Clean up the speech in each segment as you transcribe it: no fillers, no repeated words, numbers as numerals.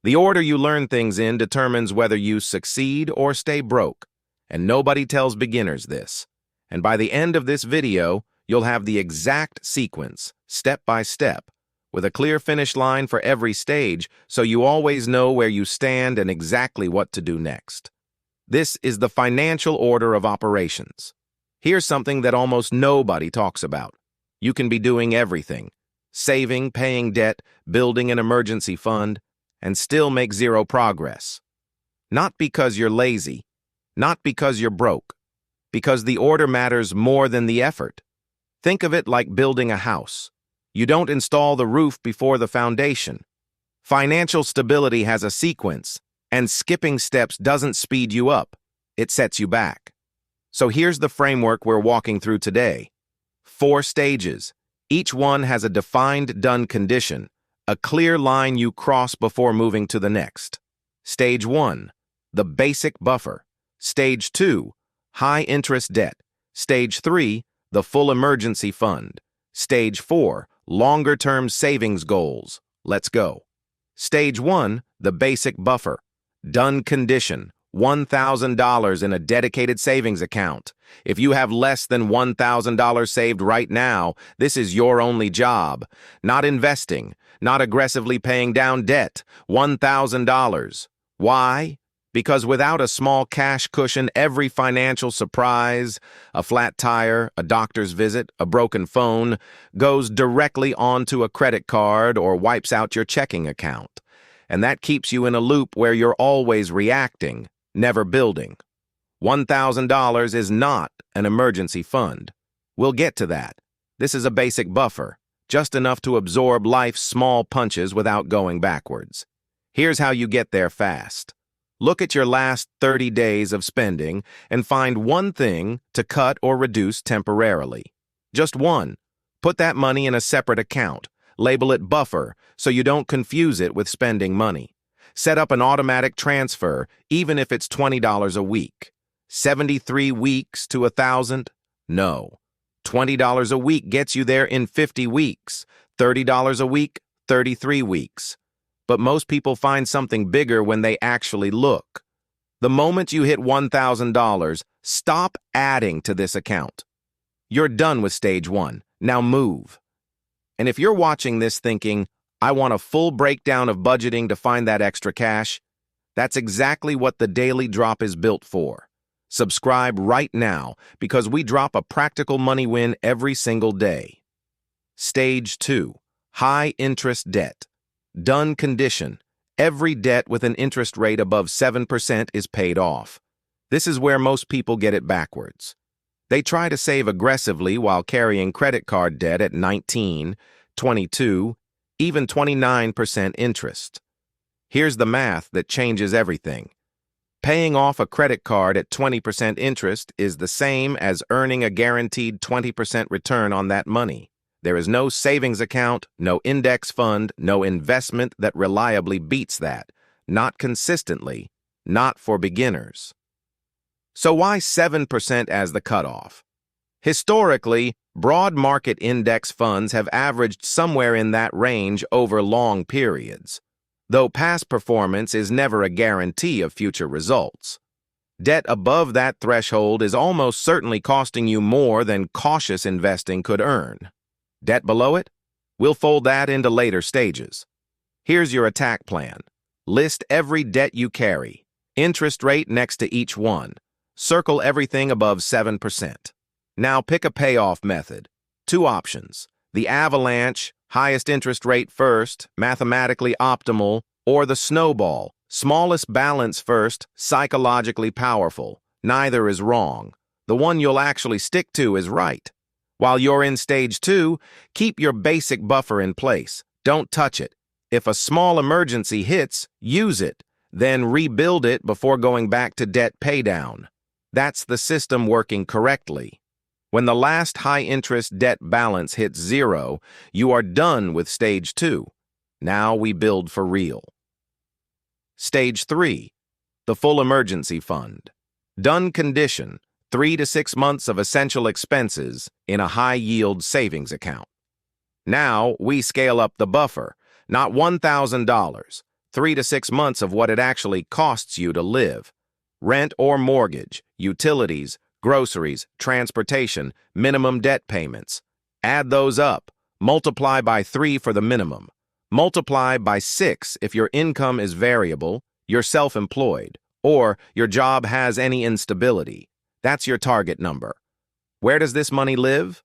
The order you learn things in determines whether you succeed or stay broke, and nobody tells beginners this. And by the end of this video, you'll have the exact sequence, step by step, with a clear finish line for every stage so you always know where you stand and exactly what to do next. This is the financial order of operations. Here's something that almost nobody talks about. You can be doing everything: saving, paying debt, building an emergency fund, and still make zero progress. Not because you're lazy, not because you're broke, because the order matters more than the effort. Think of it like building a house. You don't install the roof before the foundation. Financial stability has a sequence, and skipping steps doesn't speed you up, it sets you back. So here's the framework we're walking through today. 4 stages. Each one has a defined done condition, a clear line you cross before moving to the next. Stage 1, the basic buffer. Stage 2, high-interest debt. Stage 3, the full emergency fund. Stage 4, longer-term savings goals. Let's go. Stage 1, the basic buffer. Done condition, $1,000 in a dedicated savings account. If you have less than $1,000 saved right now, this is your only job. Not investing, not aggressively paying down debt. $1,000. Why? Because without a small cash cushion, every financial surprise, a flat tire, a doctor's visit, a broken phone, goes directly onto a credit card or wipes out your checking account. And that keeps you in a loop where you're always reacting, never building. $1,000 is not an emergency fund. We'll get to that. This is a basic buffer, just enough to absorb life's small punches without going backwards. Here's how you get there fast. Look at your last 30 days of spending and find one thing to cut or reduce temporarily. Just one. Put that money in a separate account. Label it buffer so you don't confuse it with spending money. Set up an automatic transfer, even if it's $20 a week. 73 weeks to 1,000? No. $20 a week gets you there in 50 weeks. $30 a week, 33 weeks. But most people find something bigger when they actually look. The moment you hit $1,000, stop adding to this account. You're done with stage 1. Now move. And if you're watching this thinking, I want a full breakdown of budgeting to find that extra cash, that's exactly what the Daily Drop is built for. Subscribe right now because we drop a practical money win every single day. Stage 2, high interest debt. Done condition. Every debt with an interest rate above 7% is paid off. This is where most people get it backwards. They try to save aggressively while carrying credit card debt at 19, 22, even 29% interest. Here's the math that changes everything. Paying off a credit card at 20% interest is the same as earning a guaranteed 20% return on that money. There is no savings account, no index fund, no investment that reliably beats that. Not consistently, not for beginners. So why 7% as the cutoff? Historically, broad market index funds have averaged somewhere in that range over long periods, though past performance is never a guarantee of future results. Debt above that threshold is almost certainly costing you more than cautious investing could earn. Debt below it? We'll fold that into later stages. Here's your attack plan. List every debt you carry, interest rate next to each one. Circle everything above 7%. Now pick a payoff method. 2 options. The avalanche, highest interest rate first, mathematically optimal, or the snowball, smallest balance first, psychologically powerful. Neither is wrong. The one you'll actually stick to is right. While you're in stage 2, keep your basic buffer in place. Don't touch it. If a small emergency hits, use it. Then rebuild it before going back to debt paydown. That's the system working correctly. When the last high-interest debt balance hits 0, you are done with stage 2. Now we build for real. Stage 3, the full emergency fund. Done condition, 3 to 6 months of essential expenses in a high-yield savings account. Now we scale up the buffer, not $1,000, 3 to 6 months of what it actually costs you to live. Rent or mortgage, utilities, groceries, transportation, minimum debt payments. Add those up. Multiply by 3 for the minimum. Multiply by 6 if your income is variable, you're self-employed, or your job has any instability. That's your target number. Where does this money live?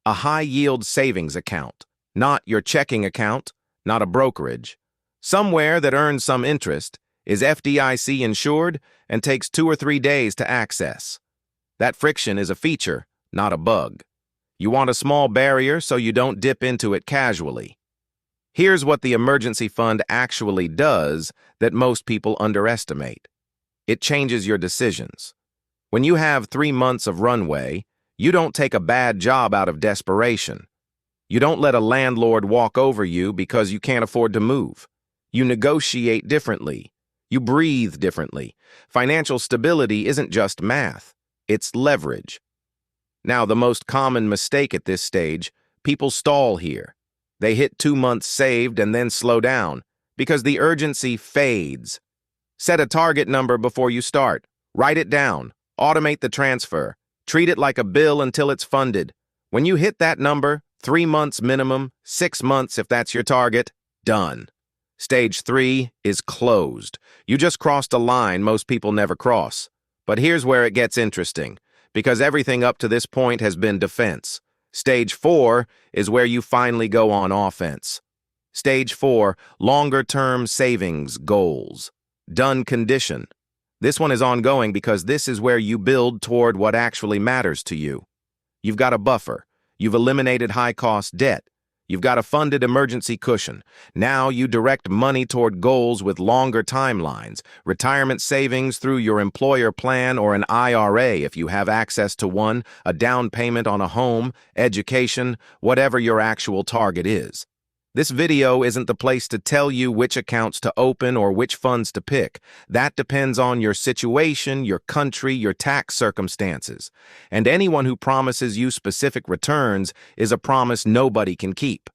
A high-yield savings account, not your checking account, not a brokerage. Somewhere that earns some interest, is FDIC insured, and takes 2 or 3 days to access. That friction is a feature, not a bug. You want a small barrier so you don't dip into it casually. Here's what the emergency fund actually does that most people underestimate. It changes your decisions. When you have 3 months of runway, you don't take a bad job out of desperation. You don't let a landlord walk over you because you can't afford to move. You negotiate differently. You breathe differently. Financial stability isn't just math. It's leverage. Now, the most common mistake at this stage, people stall here. They hit 2 months saved and then slow down because the urgency fades. Set a target number before you start. Write it down. Automate the transfer. Treat it like a bill until it's funded. When you hit that number, 3 months minimum, 6 months if that's your target, done. Stage 3 is closed. You just crossed a line most people never cross. But here's where it gets interesting, because everything up to this point has been defense. Stage 4 is where you finally go on offense. Stage 4, longer-term savings goals. Done condition. This one is ongoing because this is where you build toward what actually matters to you. You've got a buffer. You've eliminated high-cost debt. You've got a funded emergency cushion. Now you direct money toward goals with longer timelines, retirement savings through your employer plan or an IRA if you have access to one, a down payment on a home, education, whatever your actual target is. This video isn't the place to tell you which accounts to open or which funds to pick. That depends on your situation, your country, your tax circumstances. And anyone who promises you specific returns is a promise nobody can keep.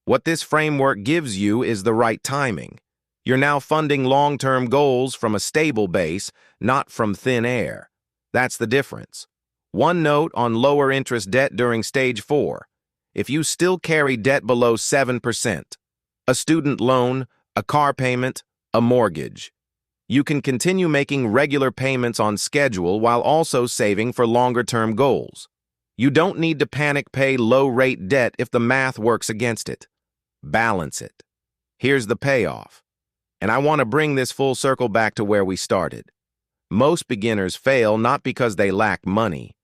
What this framework gives you is the right timing. You're now funding long-term goals from a stable base, not from thin air. That's the difference. One note on lower interest debt during stage 4. If you still carry debt below 7%, a student loan, a car payment, a mortgage, you can continue making regular payments on schedule while also saving for longer-term goals. You don't need to panic pay low-rate debt if the math works against it. Balance it. Here's the payoff. And I want to bring this full circle back to where we started. Most beginners fail not because they lack money.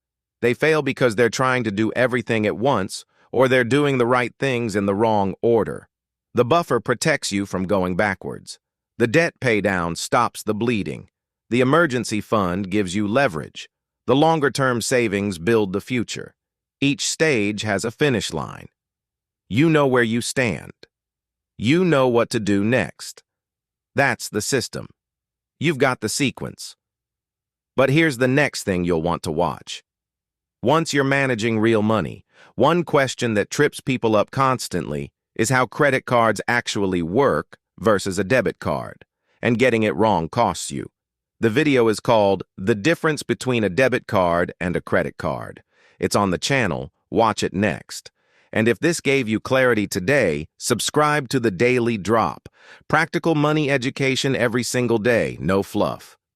They fail because they're trying to do everything at once, or they're doing the right things in the wrong order. The buffer protects you from going backwards. The debt paydown stops the bleeding. The emergency fund gives you leverage. The longer-term savings build the future. Each stage has a finish line. You know where you stand. You know what to do next. That's the system. You've got the sequence. But here's the next thing you'll want to watch. Once you're managing real money, one question that trips people up constantly is how credit cards actually work versus a debit card, and getting it wrong costs you. The video is called The Difference Between a Debit Card and a Credit Card. It's on the channel. Watch it next. And if this gave you clarity today, subscribe to the Daily Drop. Practical money education every single day, no fluff.